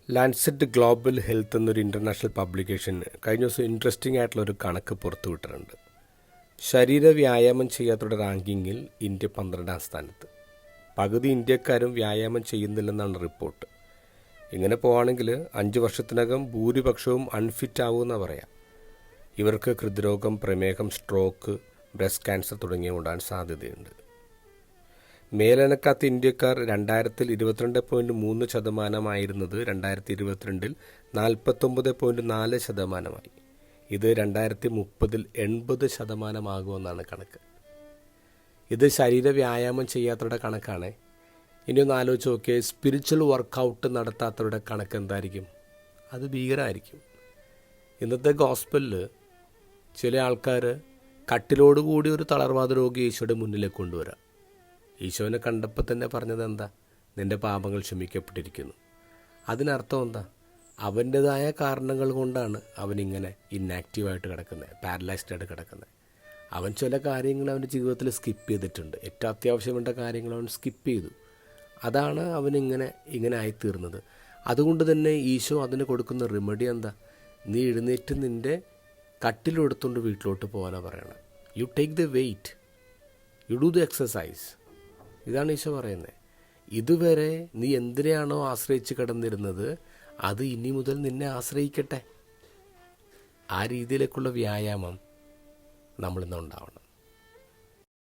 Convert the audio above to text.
Lancet global health എന്നൊരു international publication കഴിഞ്ഞ ദിവസം ഇൻട്രസ്റ്റിംഗ് ആയിട്ടുള്ളൊരു കണക്ക് പുറത്തു വിട്ടിട്ടുണ്ട്. ശരീര വ്യായാമം ചെയ്യാത്തവരുടെ റാങ്കിങ്ങിൽ ഇന്ത്യ 12ാം സ്ഥാനത്ത്. പകുതി ഇന്ത്യക്കാരും വ്യായാമം ചെയ്യുന്നില്ലെന്നാണ് റിപ്പോർട്ട്. ഇങ്ങനെ പോവുകയാണെങ്കിൽ 5 വർഷത്തിനകം ഭൂരിപക്ഷവും അൺഫിറ്റ് ആവുമെന്നാണ് പറയാം. ഇവർക്ക് ഹൃദ്രോഗം, പ്രമേഹം, സ്ട്രോക്ക്, ബ്രസ്റ്റ് ക്യാൻസർ തുടങ്ങിയവ ഉണ്ടാകാൻ സാധ്യതയുണ്ട്. മേലനക്കാത്ത ഇന്ത്യക്കാർ 2022.3% 2022 49.4%. ഇത് 2030 80% കണക്ക്. ഇത് ശരീര വ്യായാമം ചെയ്യാത്തവരുടെ കണക്കാണ്. ഇനി ഒന്ന് ആലോചിച്ച് നോക്കിയാൽ സ്പിരിച്വൽ വർക്കൗട്ട് നടത്താത്തവരുടെ കണക്ക് എന്തായിരിക്കും? അത് ഭീകരമായിരിക്കും. ഇന്നത്തെ ഗോസ്പലിൽ ചില ആൾക്കാർ കട്ടിലോടുകൂടി ഒരു തളർവാദ രോഗി ഈശോയുടെ മുന്നിലേക്ക് കൊണ്ടുവരാം. ഈശോനെ കണ്ടപ്പോൾ തന്നെ പറഞ്ഞത് എന്താ? നിൻ്റെ പാപങ്ങൾ ക്ഷമിക്കപ്പെട്ടിരിക്കുന്നു. അതിനർത്ഥം എന്താ? അവൻ്റേതായ കാരണങ്ങൾ കൊണ്ടാണ് അവനിങ്ങനെ ഇന്നാക്റ്റീവായിട്ട് കിടക്കുന്നത്, പാരലൈസ്ഡായിട്ട് കിടക്കുന്നത്. അവൻ ചില കാര്യങ്ങൾ അവൻ്റെ ജീവിതത്തിൽ സ്കിപ്പ് ചെയ്തിട്ടുണ്ട്. ഏറ്റവും അത്യാവശ്യം വേണ്ട കാര്യങ്ങൾ അവൻ സ്കിപ്പ് ചെയ്തു. അതാണ് അവനിങ്ങനെ ആയിത്തീർന്നത്. അതുകൊണ്ട് തന്നെ ഈശോ അതിന് കൊടുക്കുന്ന റെമഡി എന്താ? നീ എഴുന്നേറ്റ് നിൻ്റെ കട്ടിലെടുത്തുകൊണ്ട് വീട്ടിലോട്ട് പോകാനാണ് പറയണത്. You take the weight, you do the exercise. ഇതാണ് ഈശോ പറയുന്നത്. ഇതുവരെ നീ എന്തിനെയാണോ ആശ്രയിച്ച് കിടന്നിരുന്നത് അത് ഇനി മുതൽ നിന്നെ ആശ്രയിക്കട്ടെ. ആ രീതിയിലേക്കുള്ള വ്യായാമം നമ്മളിന്നുണ്ടാവണം.